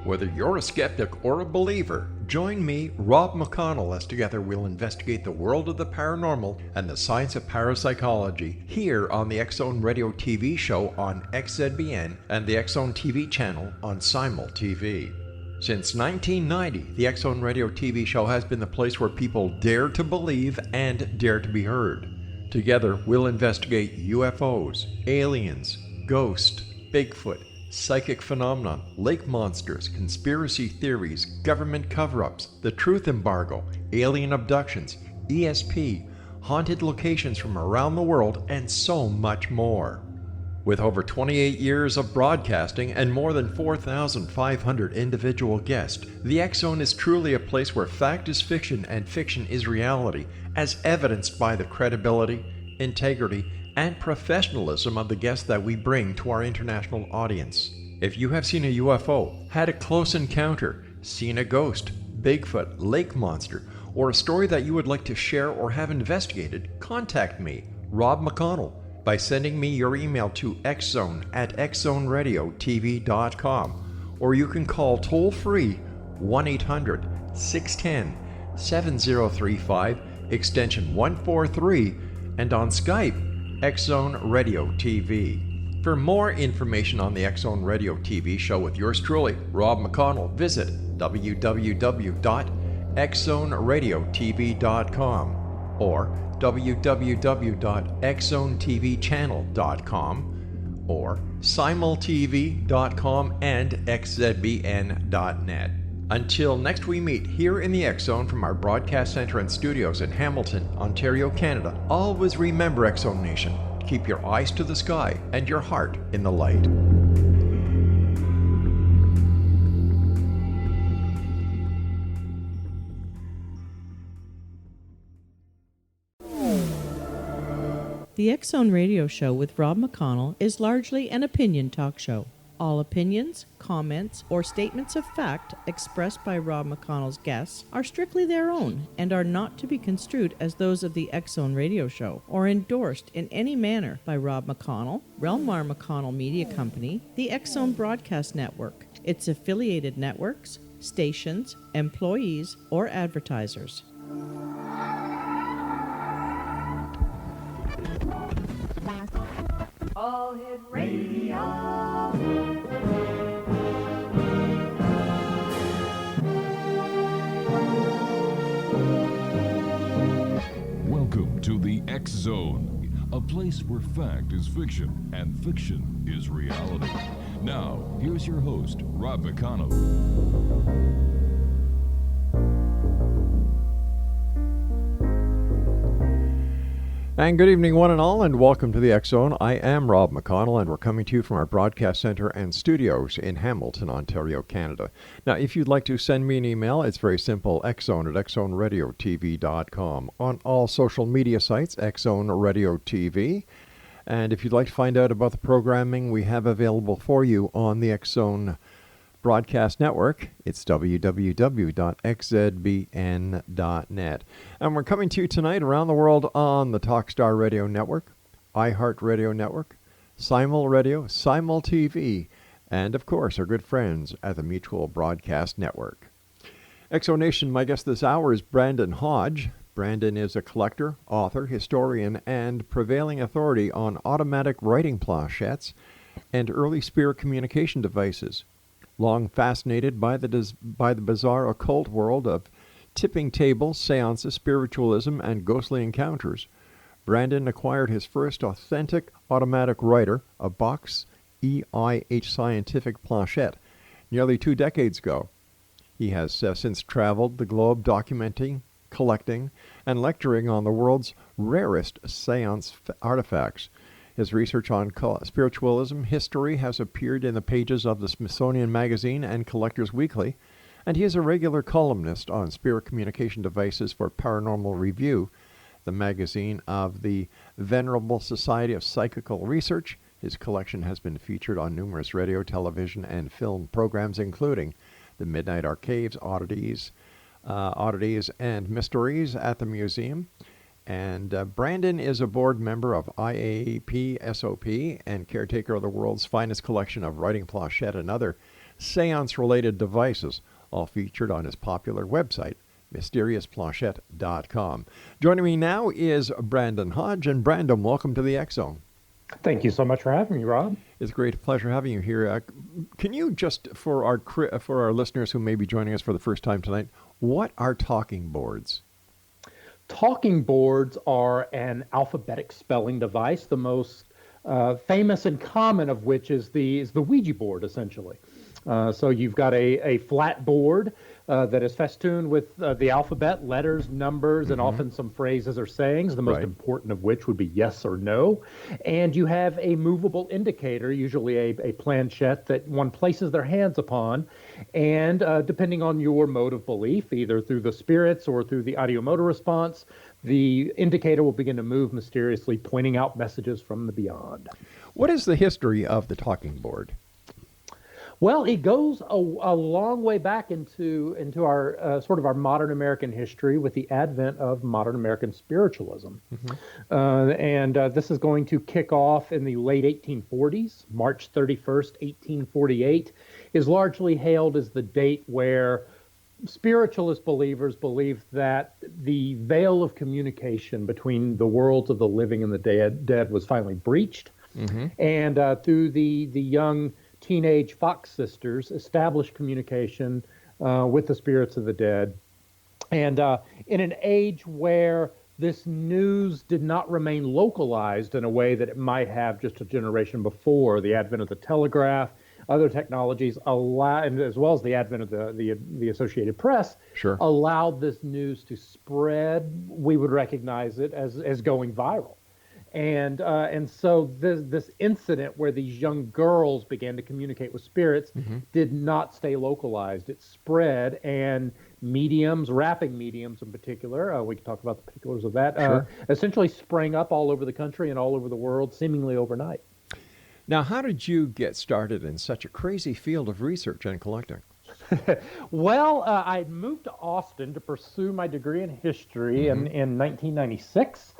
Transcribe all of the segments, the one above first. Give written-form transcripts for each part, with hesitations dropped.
Whether you're a skeptic or a believer, join me, Rob McConnell, as together we'll investigate the world of the paranormal and the science of parapsychology here on the X-Zone Radio TV show on XZBN and the X-Zone TV channel on Simul TV. Since 1990, the X-Zone Radio TV show has been the place where people dare to believe and dare to be heard. Together, we'll investigate UFOs, aliens, ghosts, Bigfoot, psychic phenomena, lake monsters, conspiracy theories, government cover-ups, the truth embargo, alien abductions, ESP, haunted locations from around the world, and so much more. With over 28 years of broadcasting and more than 4,500 individual guests, the X-Zone is truly a place where fact is fiction and fiction is reality, as evidenced by the credibility, integrity, and professionalism of the guests that we bring to our international audience. If you have seen a UFO, had a close encounter, seen a ghost, Bigfoot, lake monster, or a story that you would like to share or have investigated, contact me, Rob McConnell, by sending me your email to xzone@xzoneradiotv.com, or you can call toll-free 1-800-610-7035, extension 143, and on Skype, X-Zone Radio TV. For more information on the X-Zone Radio TV show with yours truly, Rob McConnell, visit www.xzoneradiotv.com or www.xzonetvchannel.com or simultv.com and xzbn.net. Until next we meet here in the X-Zone from our broadcast center and studios in Hamilton, Ontario, Canada, always remember, X-Zone Nation, keep your eyes to the sky and your heart in the light. The X-Zone Radio Show with Rob McConnell is largely an opinion talk show. All opinions, comments, or statements of fact expressed by Rob McConnell's guests are strictly their own and are not to be construed as those of the X-Zone Radio Show or endorsed in any manner by Rob McConnell, Relmar McConnell Media Company, the X-Zone Broadcast Network, its affiliated networks, stations, employees, or advertisers. All Hit Radio. Welcome to the X-Zone, a place where fact is fiction and fiction is reality. Now, here's your host, Rob McConnell. And good evening, one and all, and welcome to the X-Zone. I am Rob McConnell, and we're coming to you from our broadcast center and studios in Hamilton, Ontario, Canada. Now, if you'd like to send me an email, it's very simple, xzone@xzoneradiotv.com. On all social media sites, X-Zone Radio TV. And if you'd like to find out about the programming we have available for you on the X-Zone Broadcast Network, it's www.xzbn.net. And we're coming to you tonight around the world on the Talkstar Radio Network, iHeart Radio Network, Simul Radio, Simul TV, and of course our good friends at the Mutual Broadcast Network. Exonation, my guest this hour is Brandon HODGE. Brandon is a collector, author, historian, and prevailing authority on automatic writing planchettes and early spirit communication devices. Long fascinated by the bizarre occult world of tipping tables, seances, spiritualism, and ghostly encounters, Brandon acquired his first authentic automatic writer, a Box EIH scientific planchette, nearly 2 decades ago. He has since traveled the globe documenting, collecting, and lecturing on the world's rarest seance artifacts. His research on spiritualism history has appeared in the pages of the Smithsonian Magazine and Collectors Weekly, and he is a regular columnist on spirit communication devices for Paranormal Review, the magazine of the Venerable Society of Psychical Research. His collection has been featured on numerous radio, television, and film programs, including The Midnight Archives, Oddities and Mysteries at the Museum. And Brandon is a board member of IAP SOP and caretaker of the world's finest collection of writing planchette and other seance-related devices, all featured on his popular website, MysteriousPlanchette.com. Joining me now is Brandon Hodge. And Brandon, welcome to the X Zone. Thank you so much for having me, Rob. It's a great pleasure having you here. Can you just, for our listeners who may be joining us for the first time tonight, what are talking boards? Talking boards are an alphabetic spelling device, the most famous and common of which is the Ouija board, essentially. So you've got a flat board that is festooned with the alphabet, letters, numbers, and often some phrases or sayings, the most important of which would be yes or no. And you have a movable indicator, usually a planchette that one places their hands upon. And depending on your mode of belief, either through the spirits or through the audiomotor response, the indicator will begin to move mysteriously, pointing out messages from the beyond. What is the history of the talking board? Well, it goes a long way back into our sort of our modern American history with the advent of modern American spiritualism. This is going to kick off in the late 1840s. March 31st, 1848 is largely hailed as the date where spiritualist believers believed that the veil of communication between the worlds of the living and the dead was finally breached. And through the young teenage Fox sisters established communication with the spirits of the dead. And in an age where this news did not remain localized in a way that it might have just a generation before, the advent of the telegraph, other technologies, and as well as the advent of the Associated Press, allowed this news to spread. We would recognize it as going viral. And so this incident where these young girls began to communicate with spirits did not stay localized. It spread, and mediums, rapping mediums in particular, we can talk about the particulars of that, essentially sprang up all over the country and all over the world, seemingly overnight. Now, how did you get started in such a crazy field of research and collecting? Well, I moved to Austin to pursue my degree in history in 1996.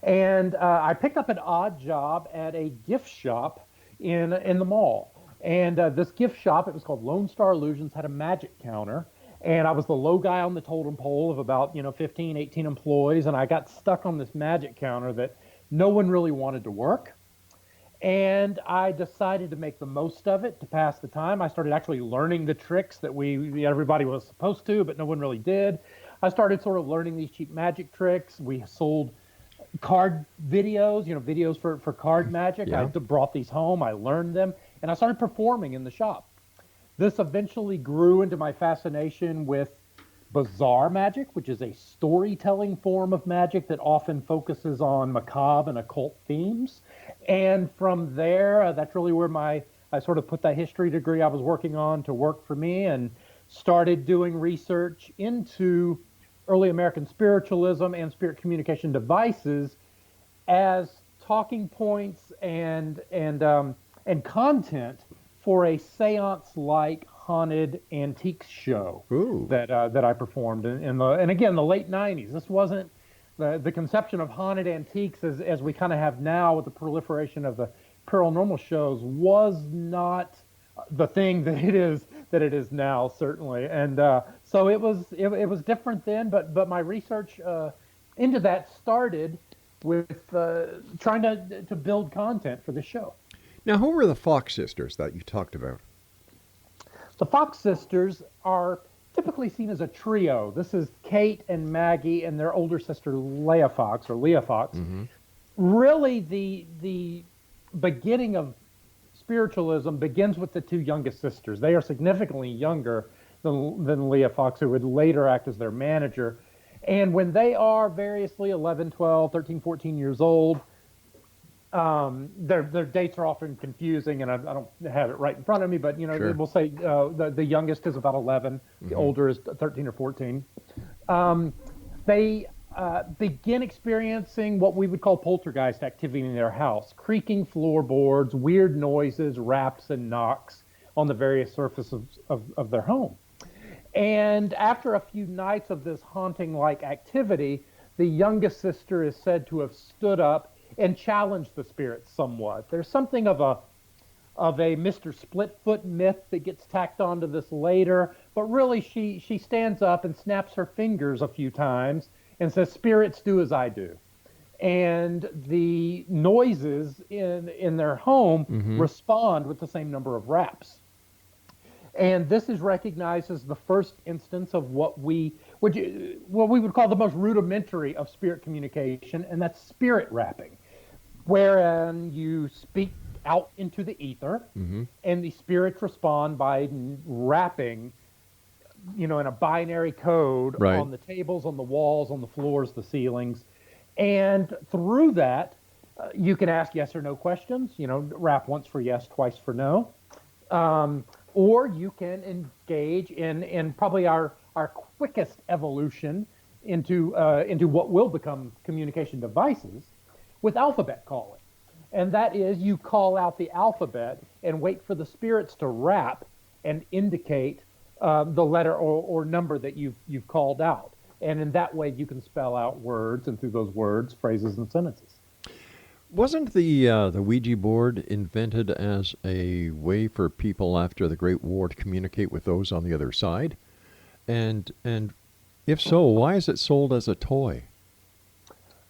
And I picked up an odd job at a gift shop in the mall. And this gift shop, it was called Lone Star Illusions, had a magic counter. And I was the low guy on the totem pole of about 15, 18 employees. And I got stuck on this magic counter that no one really wanted to work. And I decided to make the most of it to pass the time. I started actually learning the tricks that everybody was supposed to, but no one really did. I started sort of learning these cheap magic tricks. We sold card videos, videos for card magic. I brought these home, I learned them, and I started performing in the shop. This eventually grew into my fascination with bizarre magic, which is a storytelling form of magic that often focuses on macabre and occult themes. And from there, that's really where I sort of put that history degree I was working on to work for me, and started doing research into early American spiritualism and spirit communication devices as talking points and content for a seance-like haunted antiques show that I performed in again the late 90s. This wasn't the conception of haunted antiques as we kind of have now with the proliferation of the paranormal shows was not the thing that it is now, certainly. And so it was different then, but my research into that started with trying to build content for the show. Now, who were the Fox sisters that you talked about? The Fox sisters are typically seen as a trio. This is Kate and Maggie and their older sister Leah Fox. Really, the beginning of spiritualism begins with the two youngest sisters. They are significantly younger than Leah Fox, who would later act as their manager. And when they are variously 11, 12, 13, 14 years old, their dates are often confusing, and I don't have it right in front of me, but we'll say the youngest is about 11, the older is 13 or 14. They begin experiencing what we would call poltergeist activity in their house: creaking floorboards, weird noises, raps and knocks on the various surfaces of their home. And after a few nights of this haunting-like activity, the youngest sister is said to have stood up and challenged the spirits somewhat. There's something of of a Mr. Splitfoot myth that gets tacked onto this later. But really, she stands up and snaps her fingers a few times and says, "Spirits, do as I do." And the noises in their home respond with the same number of raps. And this is recognized as the first instance of what we would call the most rudimentary of spirit communication, and that's spirit rapping, wherein you speak out into the ether, and the spirits respond by rapping, in a binary code on the tables, on the walls, on the floors, the ceilings. And through that, you can ask yes or no questions, rap once for yes, twice for no. Or you can engage in probably our quickest evolution into what will become communication devices with alphabet calling. And that is, you call out the alphabet and wait for the spirits to rap and indicate the letter or number that you've called out. And in that way, you can spell out words, and through those words, phrases and sentences. Wasn't the Ouija board invented as a way for people after the Great War to communicate with those on the other side? And if so, why is it sold as a toy?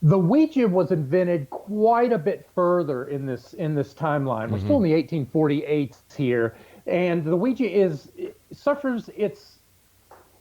The Ouija was invented quite a bit further in this timeline. We're still in the 1848s here, and the Ouija suffers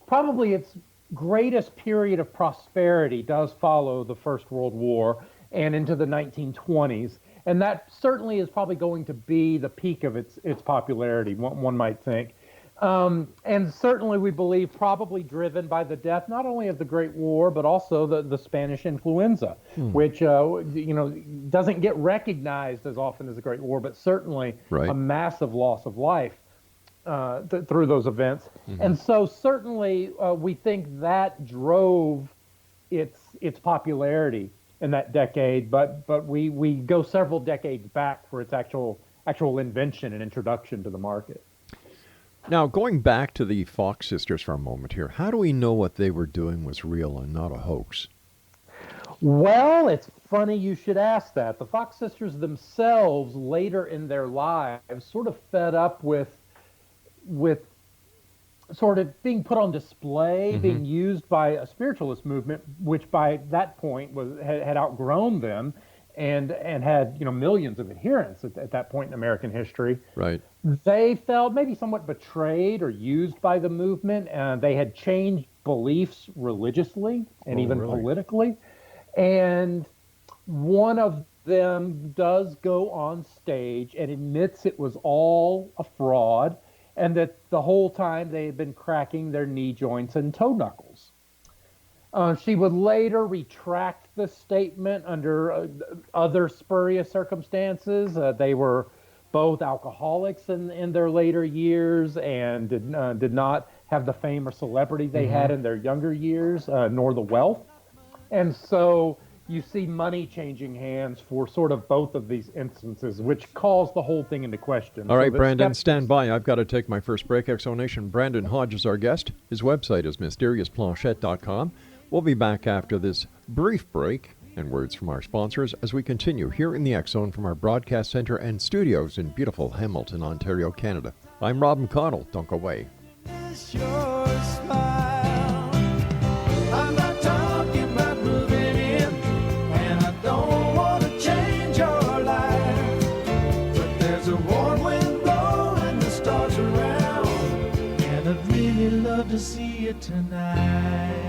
probably its greatest period of prosperity does follow the First World War and into the 1920s, and that certainly is probably going to be the peak of its popularity, one might think. And certainly we believe probably driven by the death not only of the Great War, but also the Spanish influenza, which doesn't get recognized as often as the Great War, but certainly a massive loss of life through those events. And so certainly we think that drove its popularity in that decade, but we go several decades back for its actual invention and introduction to the market. Now, going back to the Fox sisters for a moment here, how do we know what they were doing was real and not a hoax? Well, it's funny you should ask that. The Fox sisters themselves, later in their lives, sort of fed up with sort of being put on display, being used by a spiritualist movement, which by that point had outgrown them and had millions of adherents at that point in American history. Right. They felt maybe somewhat betrayed or used by the movement. They had changed beliefs religiously and even politically. And one of them does go on stage and admits it was all a fraud, and that the whole time they had been cracking their knee joints and toe knuckles. She would later retract the statement under other spurious circumstances. They were both alcoholics in their later years and did not have the fame or celebrity they had in their younger years, nor the wealth. And so you see money changing hands for sort of both of these instances, which calls the whole thing into question. All right, Brandon, stand by. I've got to take my first break. Exonation. Brandon Hodge is our guest. His website is mysteriousplanchet.com. We'll be back after this brief break and words from our sponsors as we continue here in the X Zone from our broadcast center and studios in beautiful Hamilton, Ontario, Canada. I'm Rob McConnell. Don't go away. It's your smile. I'm not talking about moving in, and I don't want to change your life. But there's a warm wind blowing the stars around, and I'd really love to see you tonight.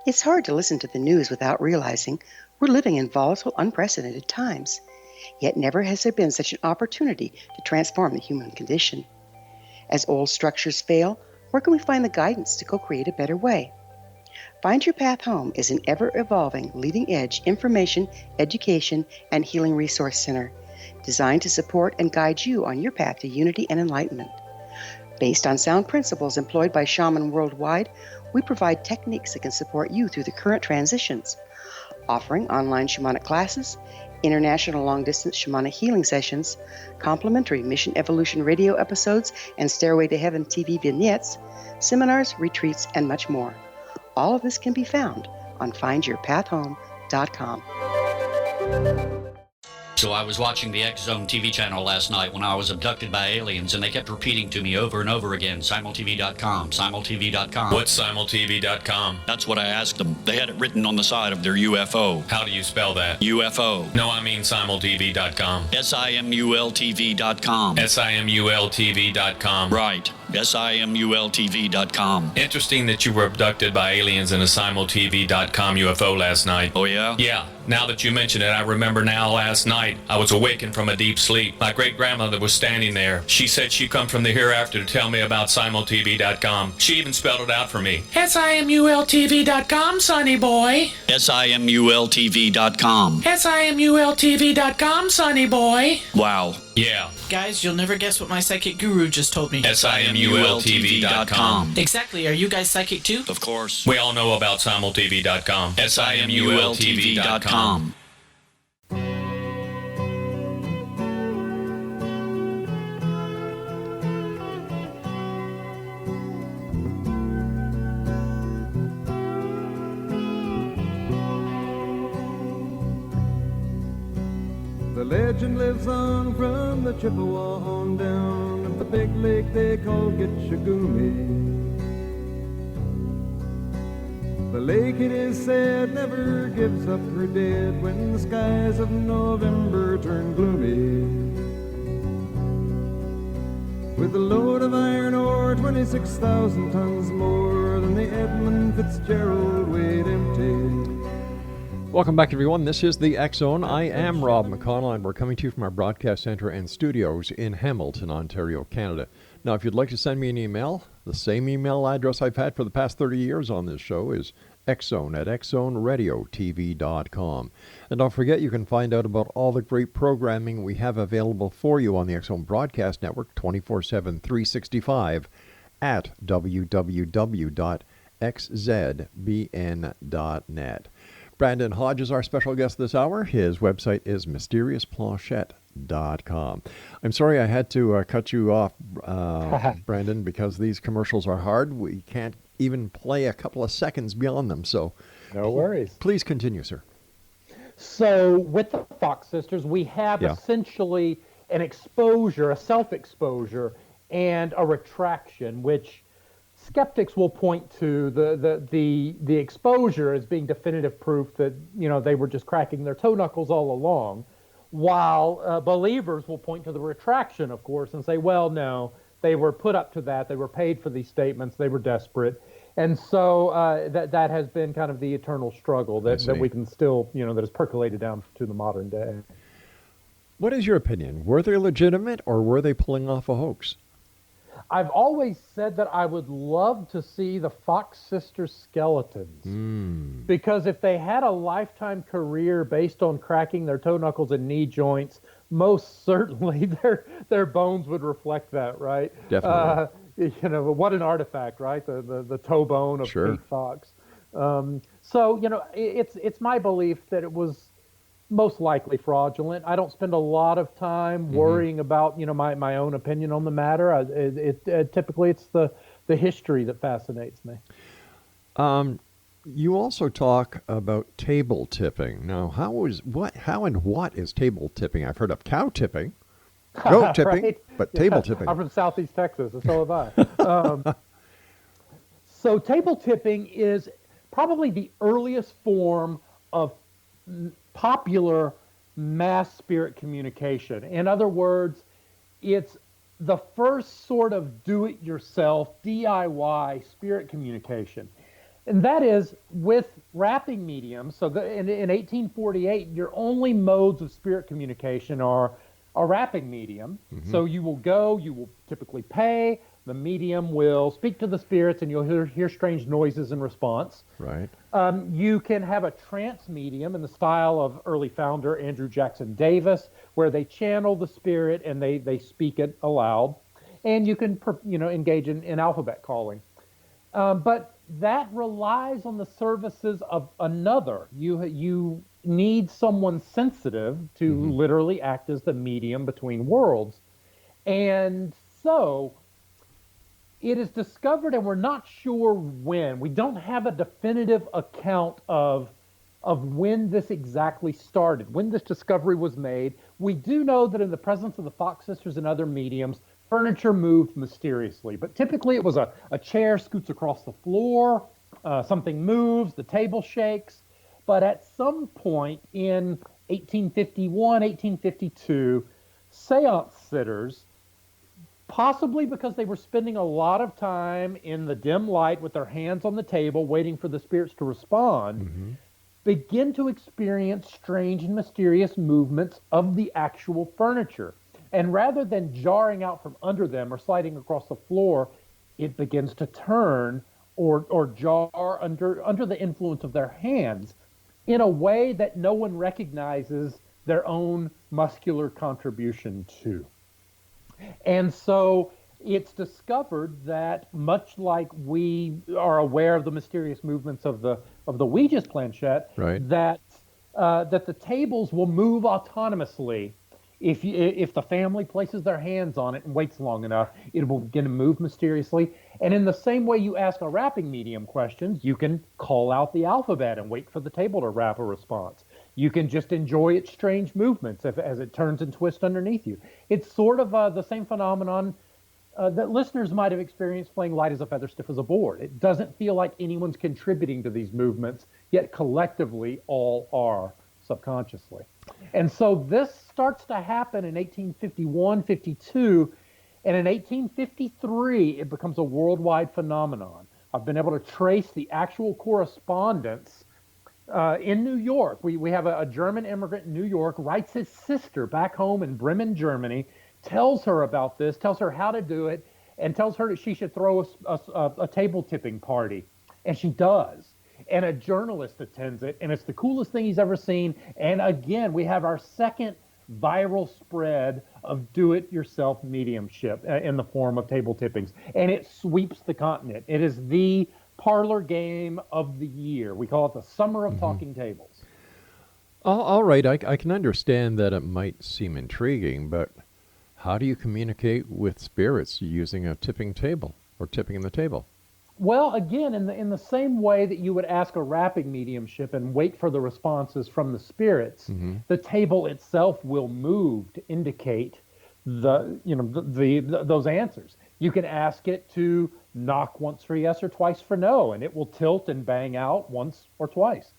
It's hard to listen to the news without realizing we're living in volatile, unprecedented times. Yet never has there been such an opportunity to transform the human condition. As old structures fail, where can we find the guidance to co-create a better way? Find Your Path Home is an ever-evolving, leading-edge information, education, and healing resource center designed to support and guide you on your path to unity and enlightenment. Based on sound principles employed by shaman worldwide, we provide techniques that can support you through the current transitions, offering online shamanic classes, international long-distance shamanic healing sessions, complimentary Mission Evolution radio episodes and Stairway to Heaven TV vignettes, seminars, retreats, and much more. All of this can be found on findyourpathhome.com. So I was watching the X Zone TV channel last night when I was abducted by aliens, and they kept repeating to me over and over again, simultv.com, simultv.com. What's simultv.com? That's what I asked them. They had it written on the side of their UFO. How do you spell that? UFO. No, I mean simultv.com. simultv.com. simultv.com. Right. simultv.com. Interesting that you were abducted by aliens in a simultv.com UFO last night. Oh, yeah? Yeah. Now that you mention it, I remember now last night I was awakened from a deep sleep. My great-grandmother was standing there. She said she'd come from the hereafter to tell me about simultv.com. She even spelled it out for me. simultv.com, sonny boy. simultv.com. simultv.com, sonny boy. Wow. Yeah. Guys, you'll never guess what my psychic guru just told me. simultv.com. Exactly. Are you guys psychic too? Of course. We all know about simultv.com. simultv.com. The legend lives on from the Chippewa on down at the big lake they call Gitchagumi. The lake, it is said, never gives up her dead when the skies of November turn gloomy. With a load of iron ore, 26,000 tons more than the Edmund Fitzgerald weighed empty. Welcome back, everyone. This is the X Zone. I am Rob McConnell, and we're coming to you from our broadcast center and studios in Hamilton, Ontario, Canada. Now, if you'd like to send me an email, the same email address I've had for the past 30 years on this show is xzone@xzoneradiotv.com. And don't forget, you can find out about all the great programming we have available for you on the X Zone Broadcast Network 24/7, 365 at www.xzbn.net. Brandon Hodge is our special guest this hour. His website is mysteriousplanchet.com. I'm sorry I had to cut you off, Brandon, because these commercials are hard. We can't even play a couple of seconds beyond them. So, No worries. Please continue, sir. So with the Fox sisters, we have essentially an exposure, a self-exposure, and a retraction, which skeptics will point to the exposure as being definitive proof that, you know, they were just cracking their toe knuckles all along, while believers will point to the retraction, of course, and say, well, no, they were put up to that. They were paid for these statements. They were desperate. And so that has been kind of the eternal struggle that we can still, you know, that has percolated down to the modern day. What is your opinion? Were they legitimate, or were they pulling off a hoax? I've always said that I would love to see the Fox sisters skeletons, because if they had a lifetime career based on cracking their toe knuckles and knee joints, most certainly their bones would reflect that, right? Definitely. You know, what an artifact, right? The toe bone of Pete Fox. So, you know, it's my belief that it was most likely fraudulent. I don't spend a lot of time worrying about, you know, my own opinion on the matter. Typically it's the history that fascinates me. You also talk about table tipping. Now, how and what is table tipping? I've heard of cow tipping, goat tipping, right? but table tipping. I'm from Southeast Texas, and so have I. So table tipping is probably the earliest form of popular mass spirit communication. In other words, it's the first sort of do-it-yourself, DIY spirit communication. And that is with rapping mediums. So in 1848, your only modes of spirit communication are a rapping medium. So you will typically pay, the medium will speak to the spirits, and you'll hear strange noises in response. Right. You can have a trance medium in the style of early founder Andrew Jackson Davis, where they channel the spirit and they speak it aloud. And you can engage in alphabet calling. But that relies on the services of another. You need someone sensitive to literally act as the medium between worlds. And so it is discovered, and we're not sure when. We don't have a definitive account of when this exactly started, when this discovery was made. We do know that in the presence of the Fox sisters and other mediums, furniture moved mysteriously. But typically it was a chair scoots across the floor, something moves, the table shakes. But at some point in 1851, 1852, seance sitters, possibly because they were spending a lot of time in the dim light with their hands on the table waiting for the spirits to respond, begin to experience strange and mysterious movements of the actual furniture. And rather than jarring out from under them or sliding across the floor, it begins to turn or jar under the influence of their hands in a way that no one recognizes their own muscular contribution to. And so it's discovered that, much like we are aware of the mysterious movements of the Ouija's planchette, that the tables will move autonomously. If the family places their hands on it and waits long enough, it will begin to move mysteriously. And in the same way you ask a rapping medium questions, you can call out the alphabet and wait for the table to rap a response. You can just enjoy its strange movements as it turns and twists underneath you. It's sort of the same phenomenon that listeners might have experienced playing light as a feather, stiff as a board. It doesn't feel like anyone's contributing to these movements, yet collectively all are subconsciously. And so this starts to happen in 1851, 52, and in 1853, it becomes a worldwide phenomenon. I've been able to trace the actual correspondence in New York. We have a German immigrant in New York, writes his sister back home in Bremen, Germany, tells her about this, tells her how to do it, and tells her that she should throw a table tipping party. And she does. And a journalist attends it, and it's the coolest thing he's ever seen. And again, we have our second viral spread of do-it-yourself mediumship in the form of table tippings. And it sweeps the continent. It is the parlor game of the year. We call it the Summer of Talking Tables. All right, I can understand that it might seem intriguing, but how do you communicate with spirits using a tipping table or tipping the table? Well, again, in the same way that you would ask a rapping mediumship and wait for the responses from the spirits, the table itself will move to indicate those answers. You can ask it to knock once for yes or twice for no, and it will tilt and bang out once or twice.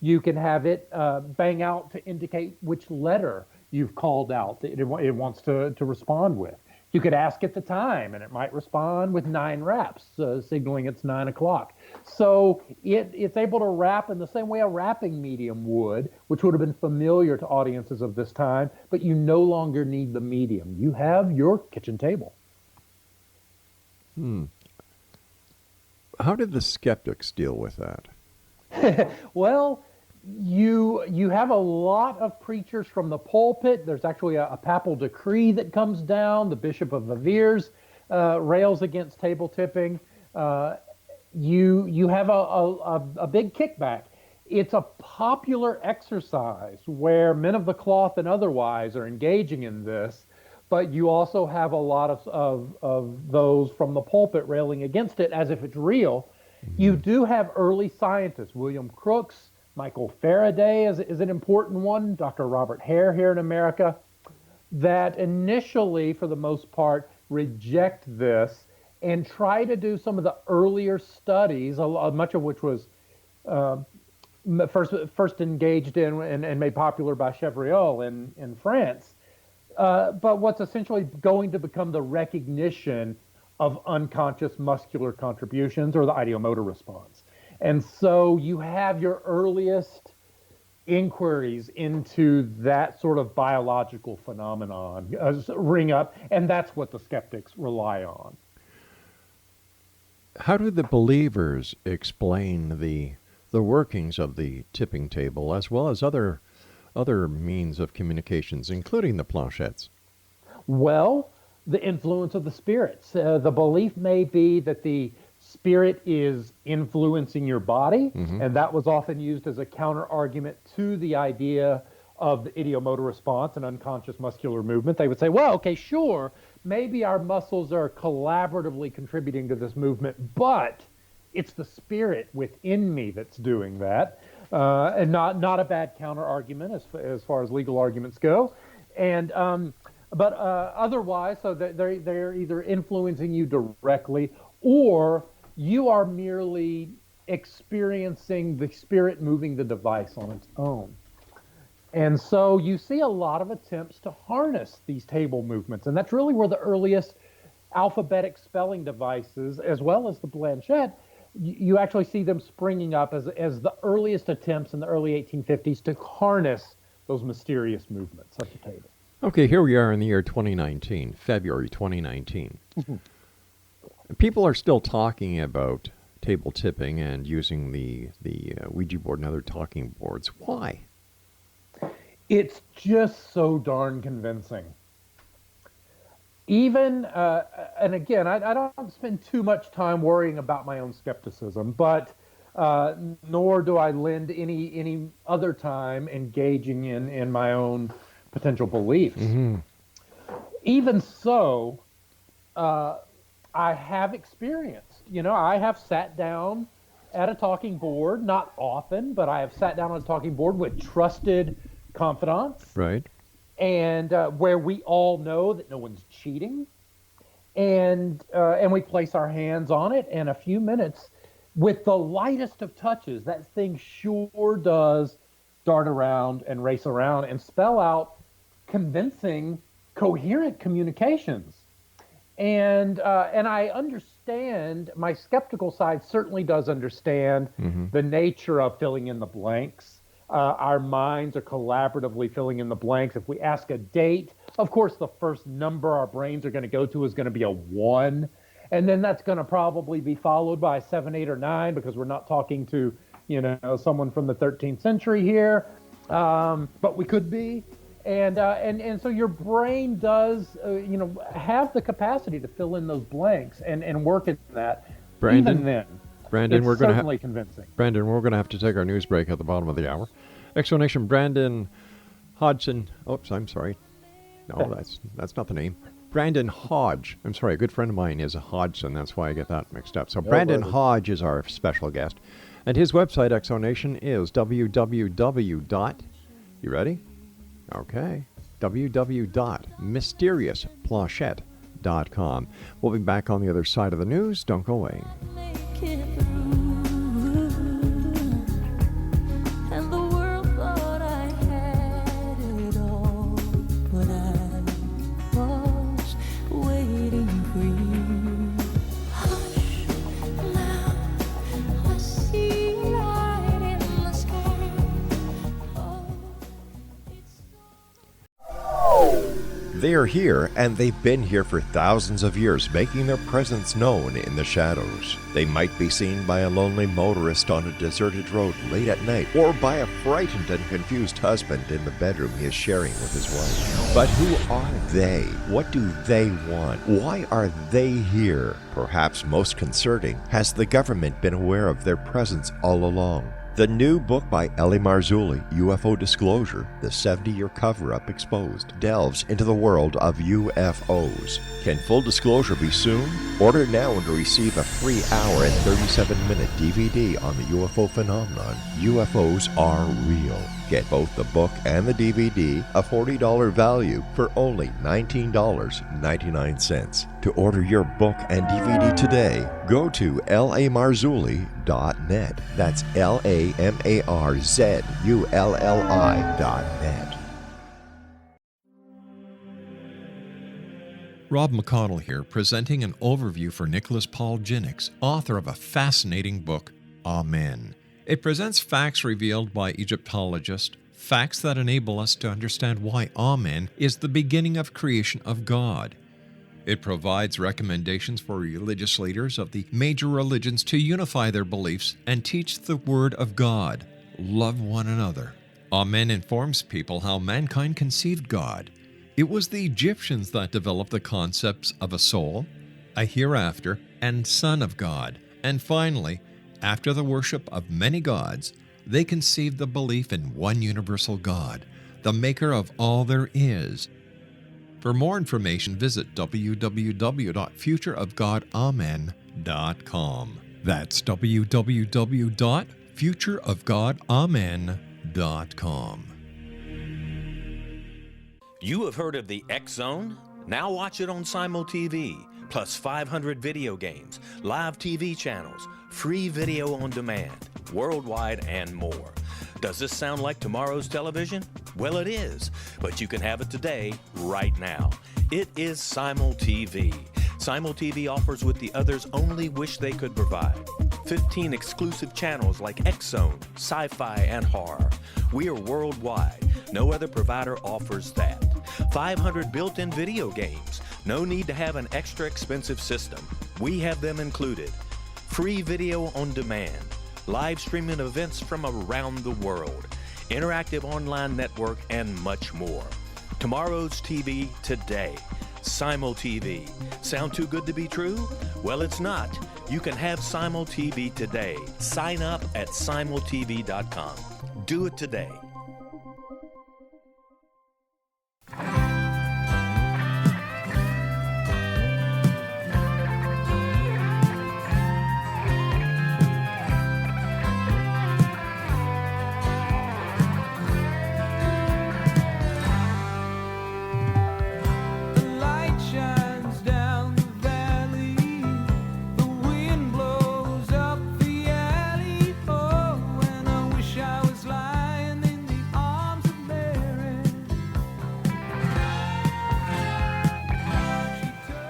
You can have it bang out to indicate which letter you've called out that it wants to respond with. You could ask it the time, and it might respond with 9 raps, signaling it's 9 o'clock. So it's able to rap in the same way a rapping medium would, which would have been familiar to audiences of this time, but you no longer need the medium. You have your kitchen table. How did the skeptics deal with that? Well, you have a lot of preachers from the pulpit. There's actually a papal decree that comes down. The Bishop of Viviers rails against table tipping. You have a big kickback. It's a popular exercise where men of the cloth and otherwise are engaging in this, but you also have a lot of those from the pulpit railing against it as if it's real. You do have early scientists, William Crookes, Michael Faraday is an important one, Dr. Robert Hare here in America, that initially, for the most part, reject this and try to do some of the earlier studies, much of which was first engaged in and made popular by Chevreul in France, but what's essentially going to become the recognition of unconscious muscular contributions or the ideomotor response. And so you have your earliest inquiries into that sort of biological phenomenon ring up, and that's what the skeptics rely on. How do the believers explain the workings of the tipping table as well as other means of communications, including the planchettes? Well, the influence of the spirits. The belief may be that the spirit is influencing your body, and that was often used as a counter argument to the idea of the ideomotor response and unconscious muscular movement. They would say, well, okay, sure, maybe our muscles are collaboratively contributing to this movement, but it's the spirit within me that's doing that, and not a bad counter argument as far as legal arguments go. And but otherwise, so they're either influencing you directly, or you are merely experiencing the spirit moving the device on its own. And so you see a lot of attempts to harness these table movements, and that's really where the earliest alphabetic spelling devices, as well as the planchette, you actually see them springing up as the earliest attempts in the early 1850s to harness those mysterious movements of the table. Okay, here we are in the year 2019, February 2019. People are still talking about table tipping and using the Ouija board and other talking boards. Why? It's just so darn convincing. Even, and again, I don't spend too much time worrying about my own skepticism, but nor do I lend any other time engaging in my own potential beliefs. Even so, I have experienced, I have sat down at a talking board, not often, but I have sat down on a talking board with trusted confidants. Right. And where we all know that no one's cheating, and we place our hands on it, and a few minutes, with the lightest of touches, that thing sure does dart around and race around and spell out convincing, coherent communications. And I understand, my skeptical side certainly does understand the nature of filling in the blanks. Our minds are collaboratively filling in the blanks. If we ask a date, of course, the first number our brains are going to go to is going to be a 1. And then that's going to probably be followed by 7, 8, or 9, because we're not talking to, someone from the 13th century here. But we could be. And so your brain does, have the capacity to fill in those blanks and work in that. Brandon, even then. Brandon, it's we're going certainly convincing. Brandon, we're going to have to take our news break at the bottom of the hour. Explanation, Brandon Hodgson. Oops, I'm sorry. No, that's not the name. Brandon Hodge. I'm sorry, a good friend of mine is a Hodgson. That's why I get that mixed up. So Brandon Hodge is our special guest. And his website, Exonation, is www. You ready? Okay. www.mysteriousplachette.com. We'll be back on the other side of the news. Don't go away. They are here, and they've been here for thousands of years, making their presence known in the shadows. They might be seen by a lonely motorist on a deserted road late at night, or by a frightened and confused husband in the bedroom he is sharing with his wife. But who are they? What do they want? Why are they here? Perhaps most concerning, has the government been aware of their presence all along? The new book by Ellie Marzulli, UFO Disclosure, the 70-year cover-up exposed, delves into the world of UFOs. Can full disclosure be soon? Order now and receive a free hour and 37-minute DVD on the UFO phenomenon. UFOs are real. Get both the book and the DVD, a $40 value, for only $19.99. To order your book and DVD today, go to lamarzulli.net. That's LAMARZULLI.net. Rob McConnell here, presenting an overview for Nicholas Paul Jennings, author of a fascinating book, Amen. It presents facts revealed by Egyptologists, facts that enable us to understand why Amen is the beginning of creation of God. It provides recommendations for religious leaders of the major religions to unify their beliefs and teach the Word of God. Love one another. Amen informs people how mankind conceived God. It was the Egyptians that developed the concepts of a soul, a hereafter, and Son of God, And finally, after the worship of many gods, they conceived the belief in one universal God, the maker of all there is. For more information, visit www.futureofgodamen.com. That's www.futureofgodamen.com. You have heard of the X Zone? Now watch it on Simul TV, plus 500 video games, live TV channels, free video on demand, worldwide, and more. Does this sound like tomorrow's television? Well, it is, but you can have it today, right now. It is Simul TV. Simul TV offers what the others only wish they could provide. 15 exclusive channels like X Zone, sci-fi, and horror. We are worldwide. No other provider offers that. 500 built-in video games. No need to have an extra expensive system. We have them included. Free video on demand. Live streaming events from around the world. Interactive online network, and much more. Tomorrow's TV today. Simul TV. Sound too good to be true? Well, it's not. You can have Simul TV today. Sign up at simultv.com. Do it today.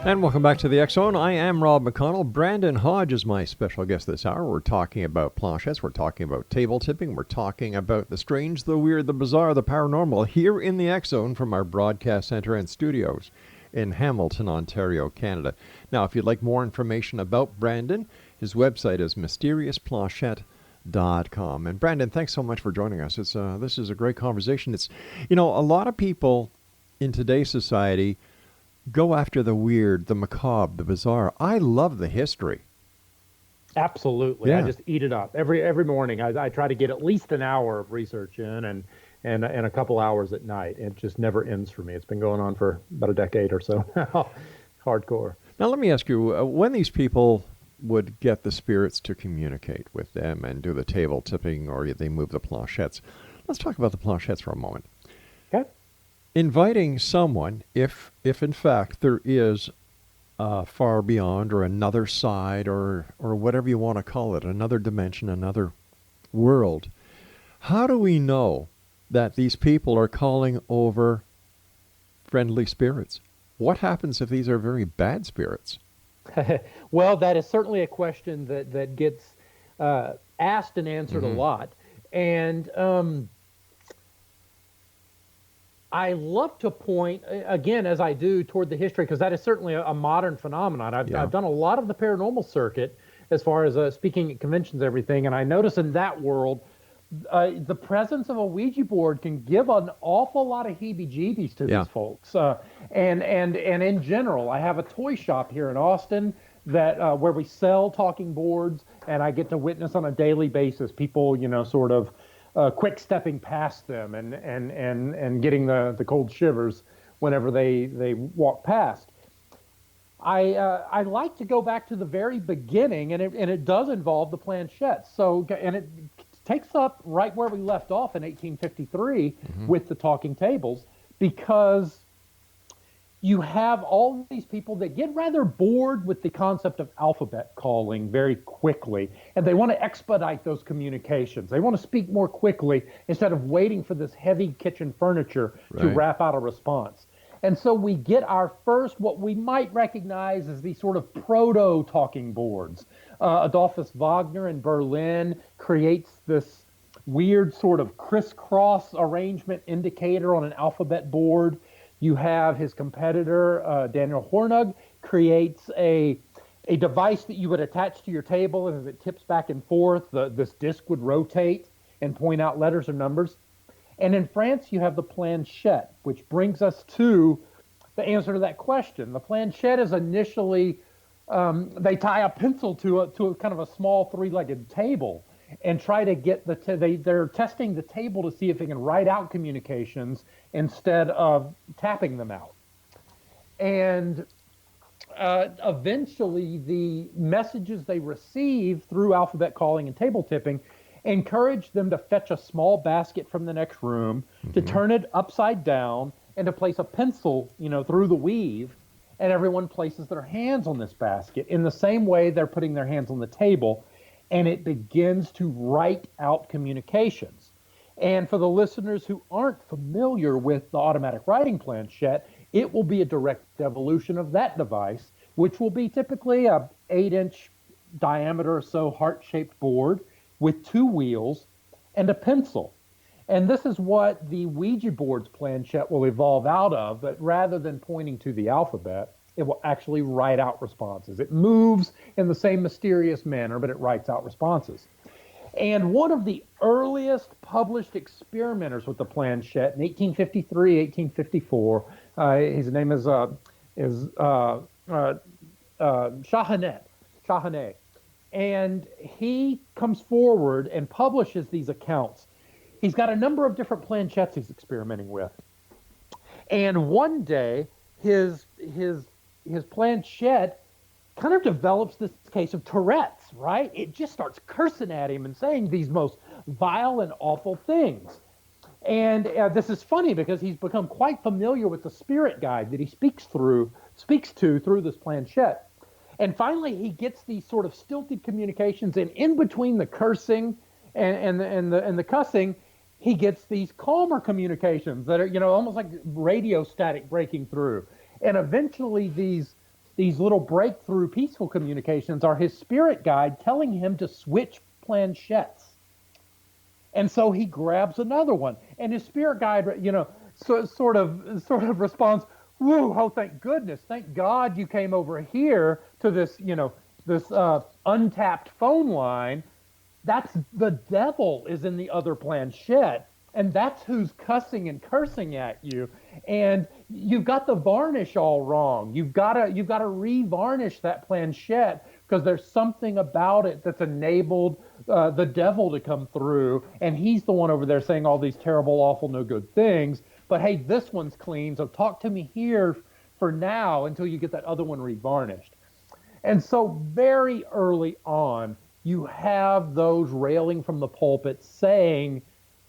And welcome back to the X Zone. I am Rob McConnell. Brandon Hodge is my special guest this hour. We're talking about planchettes. We're talking about table tipping. We're talking about the strange, the weird, the bizarre, the paranormal here in the X Zone from our broadcast center and studios in Hamilton, Ontario, Canada. Now, if you'd like more information about Brandon, his website is mysteriousplachette.com. And Brandon, thanks so much for joining us. This is a great conversation. It's, a lot of people in today's society go after the weird, the macabre, the bizarre. I love the history. Absolutely. Yeah. I just eat it up. Every morning I try to get at least an hour of research in and a couple hours at night. It just never ends for me. It's been going on for about a decade or so now. Hardcore. Now let me ask you, when these people would get the spirits to communicate with them and do the table tipping or they move the planchettes, let's talk about the planchettes for a moment. Okay. Inviting someone, if in fact there is far beyond or another side or whatever you want to call it, another dimension, another world, how do we know that these people are calling over friendly spirits? What happens if these are very bad spirits? Well, that is certainly a question that gets asked and answered a lot. And I love to point, again, as I do, toward the history, because that is certainly a modern phenomenon. I've done a lot of the paranormal circuit as far as speaking at conventions and everything, and I notice in that world, the presence of a Ouija board can give an awful lot of heebie-jeebies to these folks. And in general, I have a toy shop here in Austin that where we sell talking boards, and I get to witness on a daily basis people, sort of quick stepping past them and getting the cold shivers whenever they walk past. I like to go back to the very beginning, and it does involve the planchettes. So, and it takes up right where we left off in 1853 with the talking tables, because you have all these people that get rather bored with the concept of alphabet calling very quickly, and they want to expedite those communications. They want to speak more quickly instead of waiting for this heavy kitchen furniture to wrap out a response. And so we get our first, what we might recognize as these sort of proto-talking boards. Adolphus Wagner in Berlin creates this weird sort of crisscross arrangement indicator on an alphabet board. You have his competitor, Daniel Hornung, creates a device that you would attach to your table, and as it tips back and forth, this disc would rotate and point out letters or numbers. And in France, you have the planchette, which brings us to the answer to that question. The planchette is initially they tie a pencil to a kind of a small three-legged table and try to get they're testing the table to see if they can write out communications instead of tapping them out. And eventually the messages they receive through alphabet calling and table tipping encourage them to fetch a small basket from the next room, to turn it upside down, and to place a pencil, through the weave, and everyone places their hands on this basket in the same way they're putting their hands on the table, and it begins to write out communications. And for the listeners who aren't familiar with the automatic writing planchette, it will be a direct evolution of that device, which will be typically a 8-inch diameter or so heart-shaped board with 2 wheels and a pencil. And this is what the Ouija board's planchette will evolve out of, but rather than pointing to the alphabet, it will actually write out responses. It moves in the same mysterious manner, but it writes out responses. And one of the earliest published experimenters with the planchette in 1853, 1854, his name is Shahanet. And he comes forward and publishes these accounts. He's got a number of different planchettes he's experimenting with. And one day, his planchette kind of develops this case of Tourette's, right? It just starts cursing at him and saying these most vile and awful things. And this is funny because he's become quite familiar with the spirit guide that he speaks to through this planchette. And finally, he gets these sort of stilted communications, and in between the cursing and the cussing, he gets these calmer communications that are, almost like radio static breaking through. And eventually, these little breakthrough peaceful communications are his spirit guide telling him to switch planchettes. And so he grabs another one, and his spirit guide, sort of responds, "Whoa! Oh, thank goodness! Thank God you came over here to this, this untapped phone line. That's the devil is in the other planchette, and that's who's cussing and cursing at you. And you've got the varnish all wrong. You've got to re-varnish that planchette because there's something about it that's enabled the devil to come through, and he's the one over there saying all these terrible, awful, no good things. But hey, this one's clean, so talk to me here for now until you get that other one re-varnished." And so very early on, you have those railing from the pulpit saying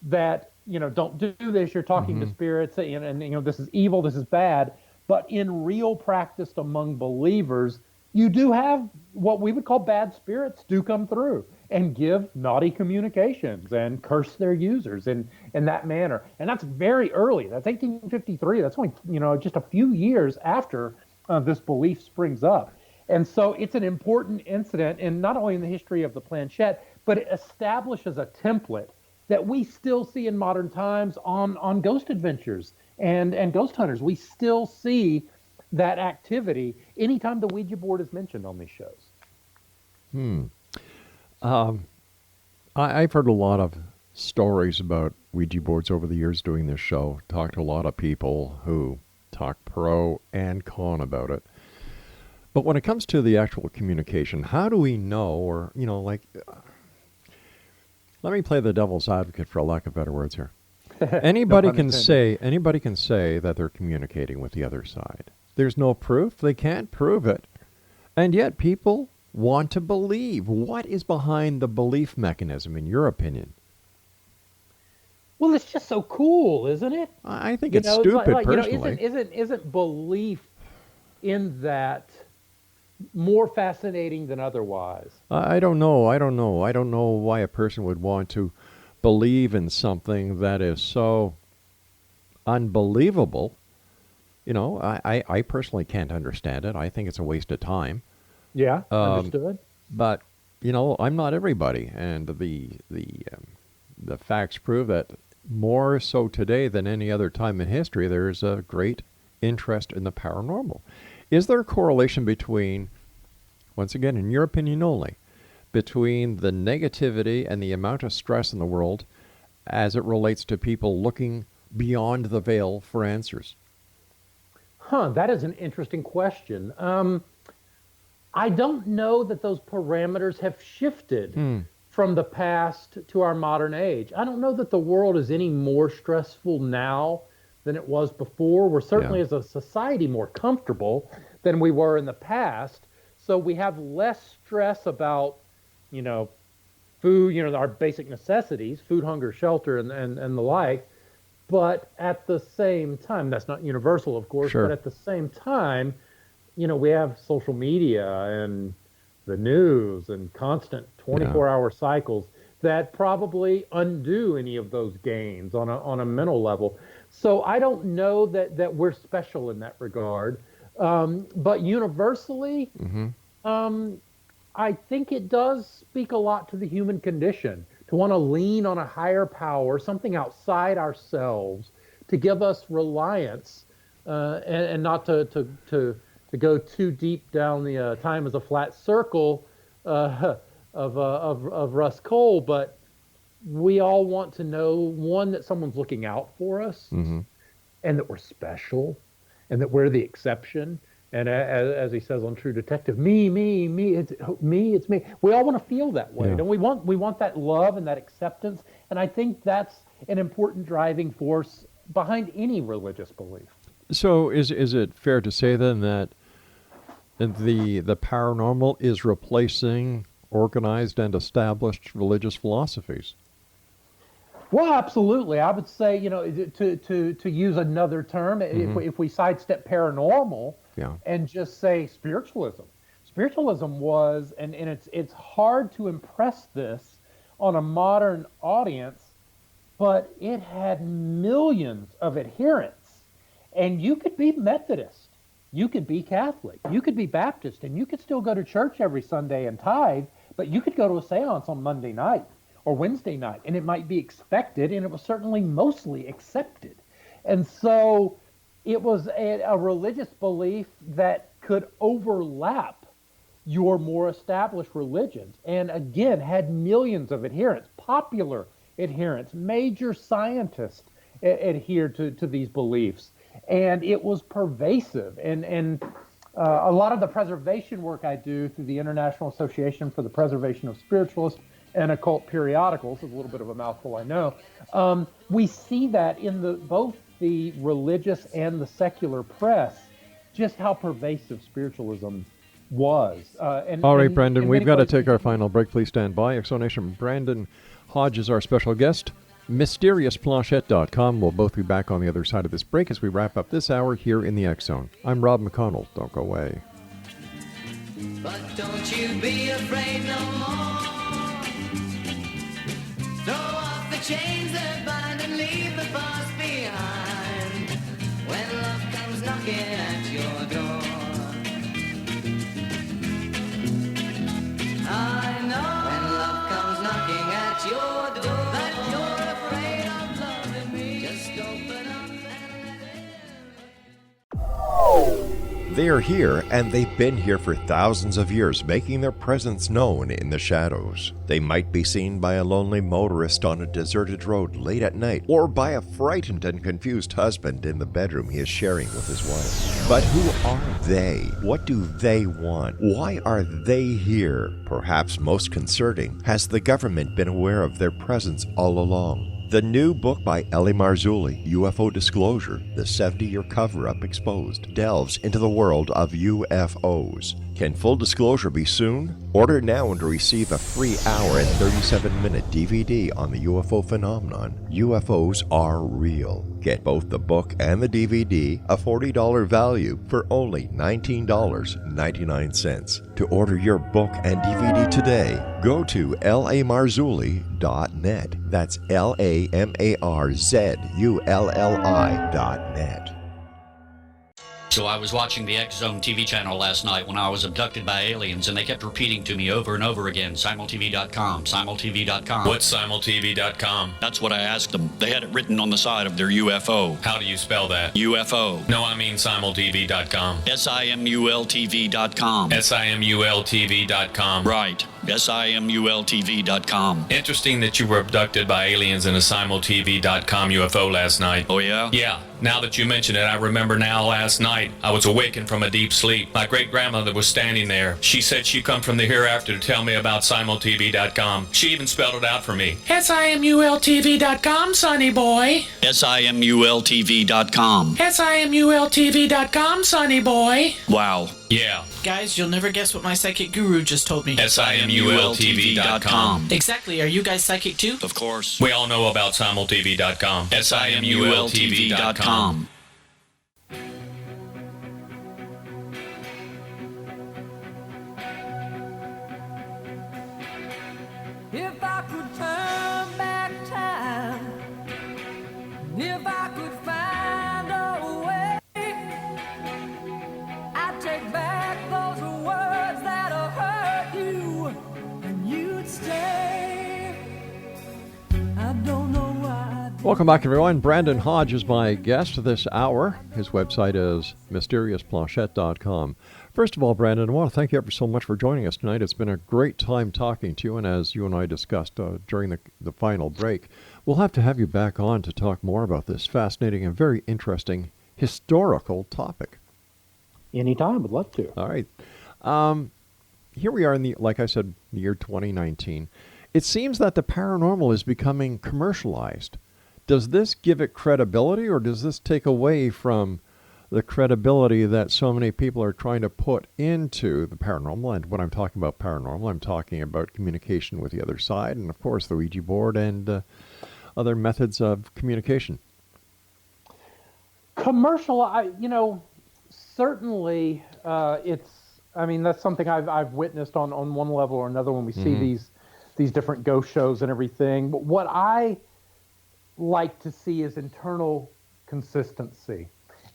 that, don't do this, you're talking to spirits, and this is evil, this is bad. But in real practice among believers, you do have what we would call bad spirits do come through and give naughty communications and curse their users in that manner. And that's very early. That's 1853. That's only, just a few years after this belief springs up. And so it's an important incident, and not only in the history of the planchette, but it establishes a template that we still see in modern times on ghost adventures and ghost hunters. We still see that activity anytime the Ouija board is mentioned on these shows. I've heard a lot of stories about Ouija boards over the years doing this show. Talked to a lot of people who talk pro and con about it. But when it comes to the actual communication, how do we know, or, let me play the devil's advocate for lack of better words here. Anybody can say that they're communicating with the other side. There's no proof. They can't prove it. And yet people want to believe. What is behind the belief mechanism, in your opinion? Well, it's just so cool, isn't it? I think it's stupid, personally. Isn't belief in that more fascinating than otherwise? I don't know. I don't know why a person would want to believe in something that is so unbelievable. I personally can't understand it. I think it's a waste of time. Yeah, understood. But, I'm not everybody. And the facts prove that more so today than any other time in history, there's a great interest in the paranormal. Is there a correlation between, once again, in your opinion only, between the negativity and the amount of stress in the world as it relates to people looking beyond the veil for answers? That is an interesting question. I don't know that those parameters have shifted from the past to our modern age. I don't know that the world is any more stressful now than it was before. We're certainly as a society more comfortable than we were in the past. So we have less stress about, food, our basic necessities, food, hunger, shelter, and the like. But at the same time, that's not universal, of course, but at the same time, we have social media and the news and constant 24-hour cycles that probably undo any of those gains on a mental level. So I don't know that we're special in that regard. But universally, I think it does speak a lot to the human condition, to want to lean on a higher power, something outside ourselves, to give us reliance and not to go too deep down the time as a flat circle of Russ Cole, but we all want to know, one, that someone's looking out for us, and that we're special, and that we're the exception. And as he says on True Detective, me, it's me. We all want to feel that way. Don't we? We want that love and that acceptance. And I think that's an important driving force behind any religious belief. So is it fair to say then that the paranormal is replacing organized and established religious philosophies? Well, absolutely. I would say, to use another term, if we sidestep paranormal and just say spiritualism. Spiritualism was, and it's hard to impress this on a modern audience, but it had millions of adherents. And you could be Methodist, you could be Catholic, you could be Baptist, and you could still go to church every Sunday and tithe, but you could go to a seance on Monday night or Wednesday night, and it might be expected, and it was certainly mostly accepted. And so it was a religious belief that could overlap your more established religions, and again, had millions of adherents, popular adherents, major scientists adhered to these beliefs. And it was pervasive. And a lot of the preservation work I do through the International Association for the Preservation of Spiritualist and Occult Periodicals, is a little bit of a mouthful, I know. We see that in both the religious and the secular press, just how pervasive spiritualism was. All right, Brandon, we've got to take our final break. Please stand by. Exonation Brandon Hodge is our special guest. MysteriousPlanchette.com. We'll both be back on the other side of this break as we wrap up this hour here in the X Zone. I'm Rob McConnell. Don't go away. But don't you be afraid no more. Throw off the chains that bind and leave the past behind. When love comes knocking at your door, I know when love comes knocking at your door that you're afraid of loving me. Just open up and let it in. They are here, and they've been here for thousands of years, making their presence known in the shadows. They might be seen by a lonely motorist on a deserted road late at night, or by a frightened and confused husband in the bedroom he is sharing with his wife. But who are they? What do they want? Why are they here? Perhaps most concerning, has the government been aware of their presence all along? The new book by Ellie Marzulli, UFO Disclosure, the 70-year cover-up exposed, delves into the world of UFOs. Can full disclosure be soon? Order now and receive a free hour and 37-minute DVD on the UFO phenomenon. UFOs are real. Get both the book and the DVD, a $40 value, for only $19.99. To order your book and DVD today, go to lamarzulli.net. That's LAMARZULLI.net. So I was watching the X Zone TV channel last night when I was abducted by aliens, and they kept repeating to me over and over again, simultv.com, simultv.com. What's simultv.com? That's what I asked them. They had it written on the side of their UFO. How do you spell that? UFO. No, I mean simultv.com. simultv.com. simultv.com. Right. simultv.com. Interesting that you were abducted by aliens in a simultv.com UFO last night. Oh, yeah? Yeah. Now that you mention it, I remember now last night I was awakened from a deep sleep. My great-grandmother was standing there. She said she come from the hereafter to tell me about simultv.com. She even spelled it out for me. SIMULTV.com, sonny boy. SIMULTV.com. SIMULTV.com, sonny boy. Wow. Yeah. Guys, you'll never guess what my psychic guru just told me. SIMULTV.com. Exactly. Are you guys psychic too? Of course. We all know about simultv.com. SIMULTV.com. If I could turn back time, if I could find a way, I'd take back those words that have hurt you, and you'd stay. I don't know why. Welcome back, everyone. Brandon Hodge is my guest this hour. His website is mysteriousplachette.com. First of all, Brandon, I want to thank you ever so much for joining us tonight. It's been a great time talking to you, and as you and I discussed during the final break, we'll have to have you back on to talk more about this fascinating and very interesting historical topic. Anytime, would love to. All right. Here we are in like I said, the year 2019. It seems that the paranormal is becoming commercialized. Does this give it credibility, or does this take away from the credibility that so many people are trying to put into the paranormal? And when I'm talking about paranormal, I'm talking about communication with the other side, and of course the Ouija board and other methods of communication. Commercial, certainly that's something I've witnessed on one level or another when we see these different ghost shows and everything. But what I like to see is internal consistency.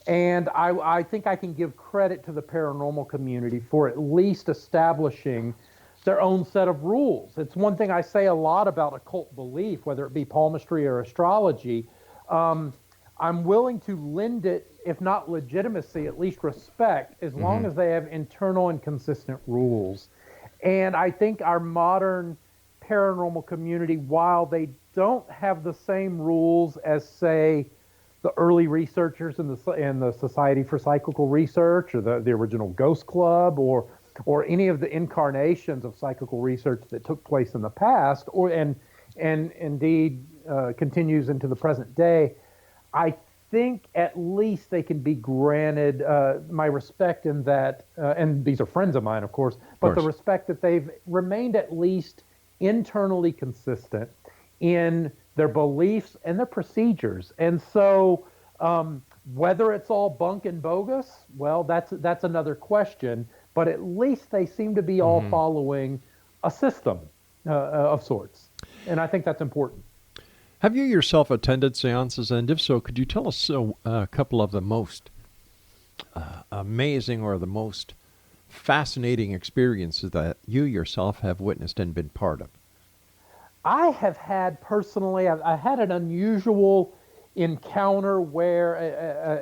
And I think I can give credit to the paranormal community for at least establishing their own set of rules. It's one thing I say a lot about occult belief, whether it be palmistry or astrology. I'm willing to lend it, if not legitimacy, at least respect, as long as they have internal and consistent rules. And I think our modern paranormal community, while they don't have the same rules as, say, the early researchers in the Society for Psychical Research, or the original Ghost Club, or any of the incarnations of psychical research that took place in the past, and indeed continues into the present day, I think at least they can be granted my respect in that, and these are friends of mine, of course, but the respect that they've remained at least internally consistent in their beliefs and their procedures. And so whether it's all bunk and bogus, well, that's another question, but at least they seem to be all following a system of sorts. And I think that's important. Have you yourself attended seances? And if so, could you tell us a couple of the most amazing or the most fascinating experiences that you yourself have witnessed and been part of? I have had personally, I had an unusual encounter where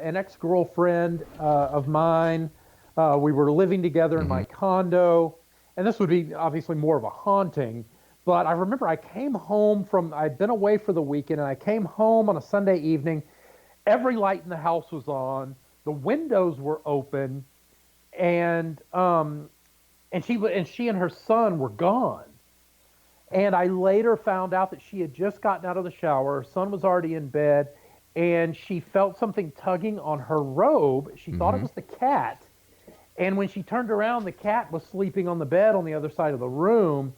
an ex-girlfriend of mine, we were living together in my condo, and this would be obviously more of a haunting, but I remember I came home I'd been away for the weekend, and I came home on a Sunday evening. Every light in the house was on, the windows were open, and she and her son were gone. And I later found out that she had just gotten out of the shower. Her son was already in bed, and she felt something tugging on her robe. She thought it was the cat. And when she turned around, the cat was sleeping on the bed on the other side of the room.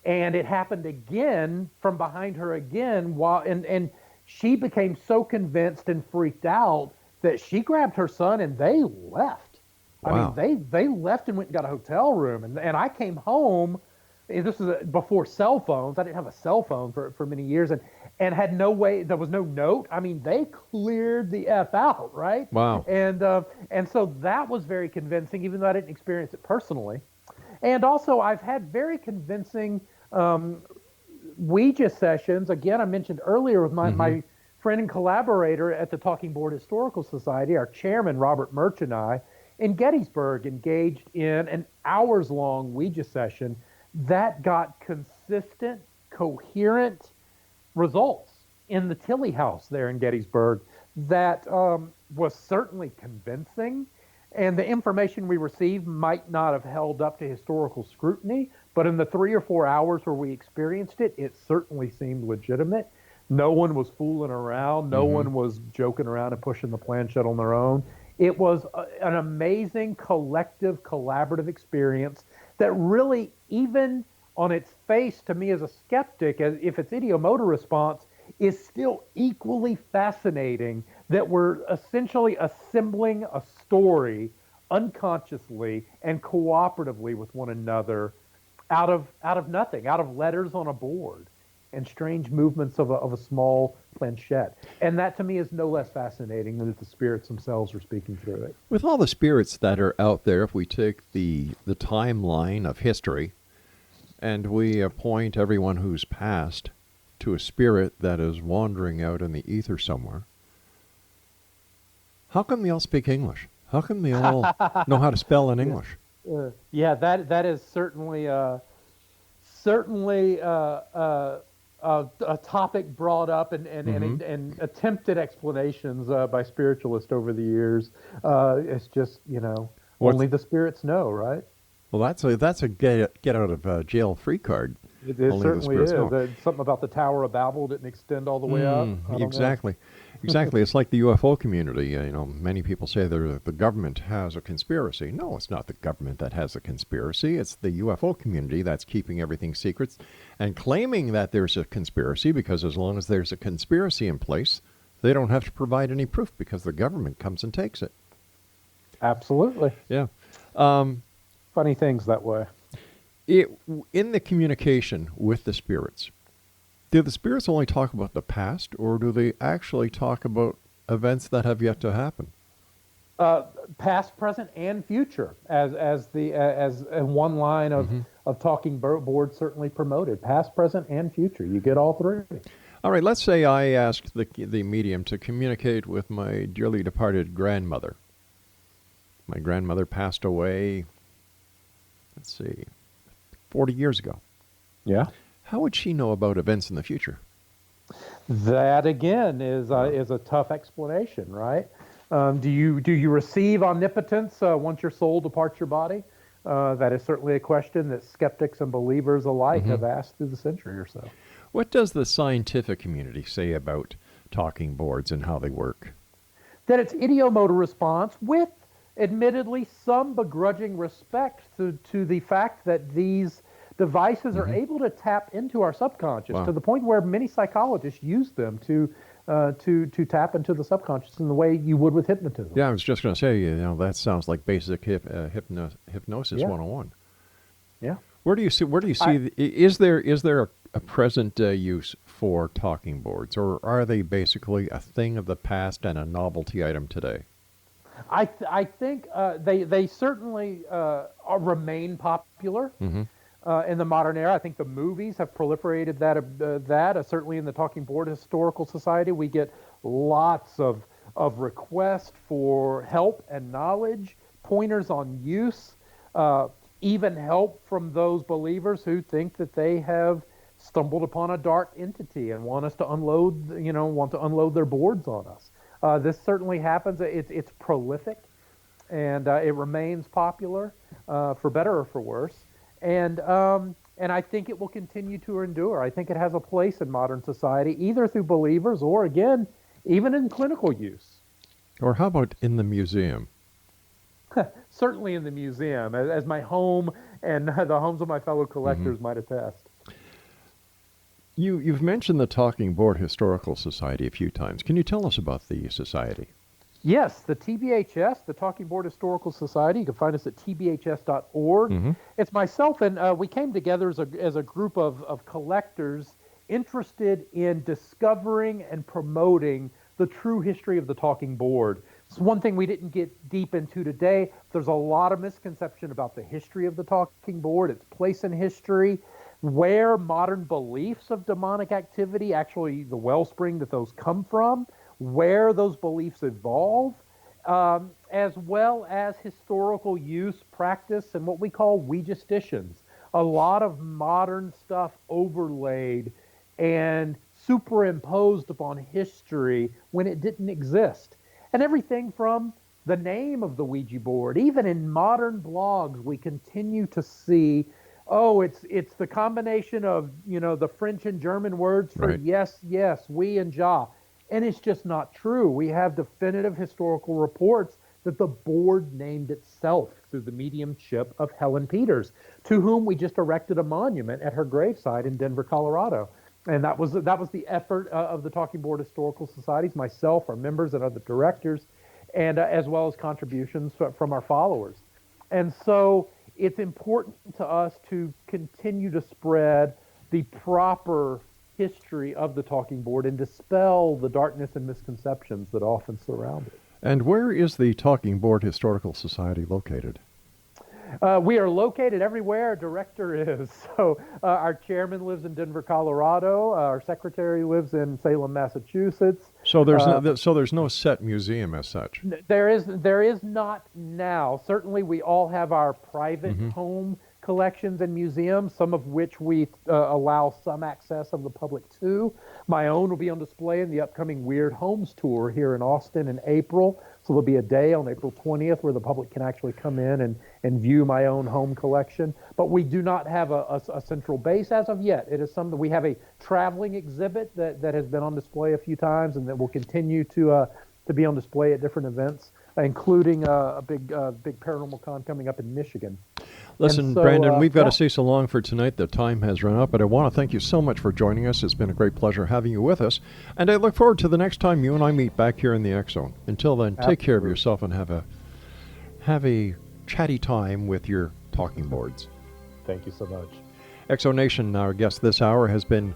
And it happened again from behind her again. And she became so convinced and freaked out that she grabbed her son and they left. Wow. I mean, they left and went and got a hotel room. And I came home. This is before cell phones. I didn't have a cell phone for many years, and had no way. There was no note. I mean, they cleared the F out, right? Wow. And so that was very convincing, even though I didn't experience it personally. And also, I've had very convincing Ouija sessions. Again, I mentioned earlier with my friend and collaborator at the Talking Board Historical Society, our chairman, Robert Murch, and I, in Gettysburg, engaged in an hours-long Ouija session that got consistent, coherent results in the Tilley House there in Gettysburg that was certainly convincing, and the information we received might not have held up to historical scrutiny, but in the 3 or 4 hours where we experienced it, it certainly seemed legitimate. No one was fooling around. No one was joking around and pushing the planchette on their own. It was an amazing collective, collaborative experience that really, even on its face, to me as a skeptic, as if it's ideomotor response, is still equally fascinating that we're essentially assembling a story unconsciously and cooperatively with one another out of nothing, out of letters on a board and strange movements of a small planchette. And that to me is no less fascinating than that the spirits themselves are speaking through it. With all the spirits that are out there, if we take the timeline of history and we appoint everyone who's passed to a spirit that is wandering out in the ether somewhere, how come they all speak English? How come they all know how to spell in English? Yeah, that is certainly a topic brought up and attempted explanations by spiritualists over the years. It's just, only the spirits know, right? Well, that's a get out of jail free card. It Only the certainly spirits is. know. Something about the Tower of Babel didn't extend all the way up. I don't know. Exactly. Exactly. It's like the UFO community. Many people say the government has a conspiracy. No, it's not the government that has a conspiracy. It's the UFO community that's keeping everything secret and claiming that there's a conspiracy, because as long as there's a conspiracy in place, they don't have to provide any proof because the government comes and takes it. Absolutely. Yeah. Funny things that way. In the communication with the spirits, do the spirits only talk about the past, or do they actually talk about events that have yet to happen? Past, present, and future, as one line of talking board certainly promoted. Past, present, and future. You get all three. All right. Let's say I asked the medium to communicate with my dearly departed grandmother. My grandmother passed away, let's see, 40 years ago. Yeah. How would she know about events in the future? That again is a tough explanation, right? Do you receive omnipotence once your soul departs your body? That is certainly a question that skeptics and believers alike have asked through the century or so. What does the scientific community say about talking boards and how they work? That it's ideomotor response with, admittedly, some begrudging respect to the fact that these devices are able to tap into our subconscious to the point where many psychologists use them to tap into the subconscious in the way you would with hypnotism. Yeah, I was just going to say, that sounds like basic hypnosis 101. Yeah. Where do you see? Is there a present use for talking boards, or are they basically a thing of the past and a novelty item today? I think they certainly remain popular in the modern era. I think the movies have proliferated that. Certainly in the Talking Board Historical Society, we get lots of requests for help and knowledge, pointers on use, even help from those believers who think that they have stumbled upon a dark entity and want us to unload their boards on us. This certainly happens. It's prolific, and it remains popular, for better or for worse. And I think it will continue to endure. I think it has a place in modern society, either through believers or, again, even in clinical use. Or how about in the museum? Certainly in the museum, as my home and the homes of my fellow collectors might attest. You've mentioned the Talking Board Historical Society a few times. Can you tell us about the society? Yes, the TBHS, the Talking Board Historical Society. You can find us at tbhs.org. It's myself, and we came together as a group of collectors interested in discovering and promoting the true history of the Talking Board. It's one thing we didn't get deep into today. There's a lot of misconception about the history of the Talking Board, its place in history, where modern beliefs of demonic activity, actually the wellspring that those come from, where those beliefs evolve, as well as historical use, practice, and what we call Ouijastitions. A lot of modern stuff overlaid and superimposed upon history when it didn't exist. And everything from the name of the Ouija board, even in modern blogs, we continue to see, oh, it's the combination of, the French and German words for Right. yes, yes, oui and ja. And it's just not true. We have definitive historical reports that the board named itself through the mediumship of Helen Peters, to whom we just erected a monument at her gravesite in Denver, Colorado. And that was the effort of the Talking Board Historical Societies, myself, our members, and other directors, and as well as contributions from our followers. And so it's important to us to continue to spread the proper history of the Talking Board and dispel the darkness and misconceptions that often surround it. And where is the Talking Board Historical Society located? We are located everywhere our director is. So our chairman lives in Denver, Colorado. Our secretary lives in Salem, Massachusetts. So there's no set museum as such. There is not now. Certainly, we all have our private home collections and museums, some of which we allow some access of the public to. My own will be on display in the upcoming Weird Homes Tour here in Austin in April. So there'll be a day on April 20th where the public can actually come in and view my own home collection. But we do not have a central base as of yet. It is something we have a traveling exhibit that has been on display a few times and that will continue to be on display at different events, including a big paranormal con coming up in Michigan. Listen, so, Brandon, we've got yeah. to say so long for tonight. The time has run out, but I want to thank you so much for joining us. It's been a great pleasure having you with us, and I look forward to the next time you and I meet back here in the X Zone. Until then, take care of yourself and have a chatty time with your talking boards. Thank you so much. X Zone Nation, our guest this hour has been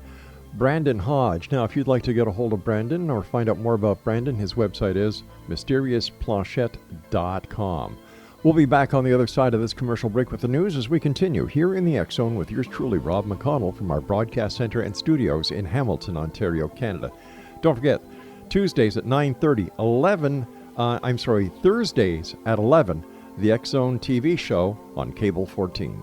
Brandon Hodge. Now, if you'd like to get a hold of Brandon or find out more about Brandon, his website is mysteriousplachette.com. We'll be back on the other side of this commercial break with the news as we continue here in the X Zone with yours truly, Rob McConnell, from our broadcast center and studios in Hamilton, Ontario, Canada. Don't forget, Tuesdays at 9:30, Thursdays at 11, the X Zone TV show on Cable 14.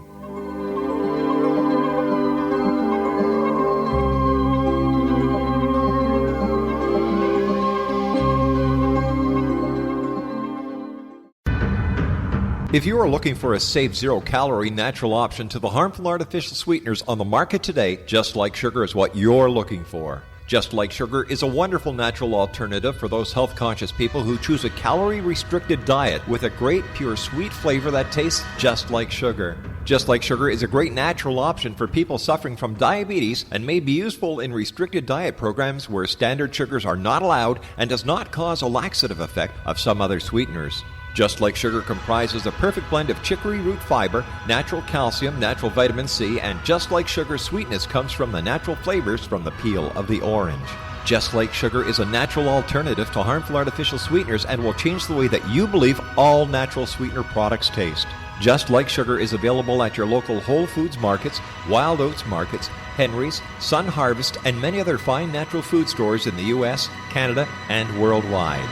If you are looking for a safe, zero-calorie natural option to the harmful artificial sweeteners on the market today, Just Like Sugar is what you're looking for. Just Like Sugar is a wonderful natural alternative for those health-conscious people who choose a calorie-restricted diet with a great, pure, sweet flavor that tastes just like sugar. Just Like Sugar is a great natural option for people suffering from diabetes and may be useful in restricted diet programs where standard sugars are not allowed and does not cause a laxative effect of some other sweeteners. Just Like Sugar comprises a perfect blend of chicory root fiber, natural calcium, natural vitamin C, and Just Like Sugar's sweetness comes from the natural flavors from the peel of the orange. Just Like Sugar is a natural alternative to harmful artificial sweeteners and will change the way that you believe all natural sweetener products taste. Just Like Sugar is available at your local Whole Foods markets, Wild Oats markets, Henry's, Sun Harvest, and many other fine natural food stores in the U.S., Canada, and worldwide.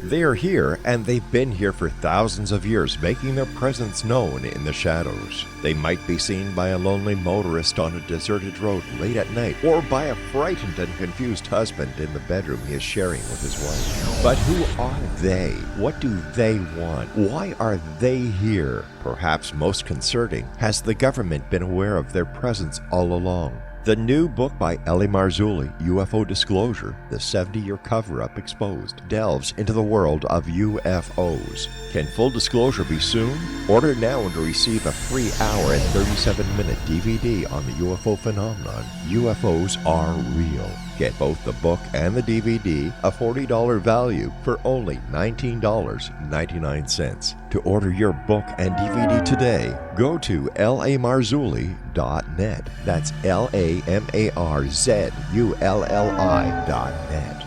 They are here, and they've been here for thousands of years, making their presence known in the shadows. They might be seen by a lonely motorist on a deserted road late at night, or by a frightened and confused husband in the bedroom he is sharing with his wife. But who are they? What do they want? Why are they here? Perhaps most concerning, has the government been aware of their presence all along? The new book by Ellie Marzulli, UFO Disclosure, the 70-year cover-up exposed, delves into the world of UFOs. Can full disclosure be soon? Order now and receive a free hour and 37-minute DVD on the UFO phenomenon. UFOs are real. Get both the book and the DVD, a $40 value, for only $19.99. To order your book and DVD today, go to lamarzulli.net. That's LAMARZULLI.net.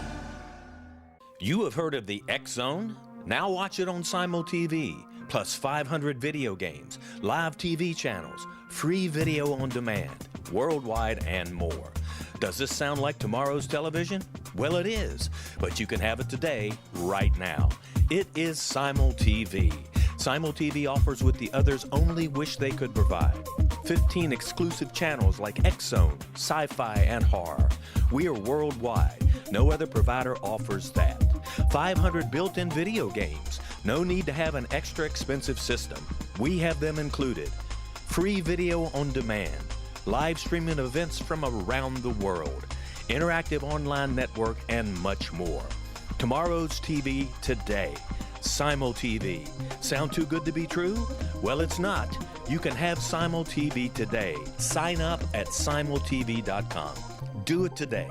You have heard of the X Zone? Now watch it on Simul TV, plus 500 video games, live TV channels, free video on demand, worldwide, and more. Does this sound like tomorrow's television? Well, it is, but you can have it today, right now. It is Simul TV. Simul TV offers what the others only wish they could provide. 15 exclusive channels like X-Zone, Sci-Fi, and Horror. We are worldwide. No other provider offers that. 500 built-in video games. No need to have an extra expensive system. We have them included. Free video on demand. Live streaming events from around the world. Interactive online network, and much more. Tomorrow's TV today. Simul TV. Sound too good to be true? Well, it's not. You can have Simul TV today. Sign up at simultv.com. Do it today.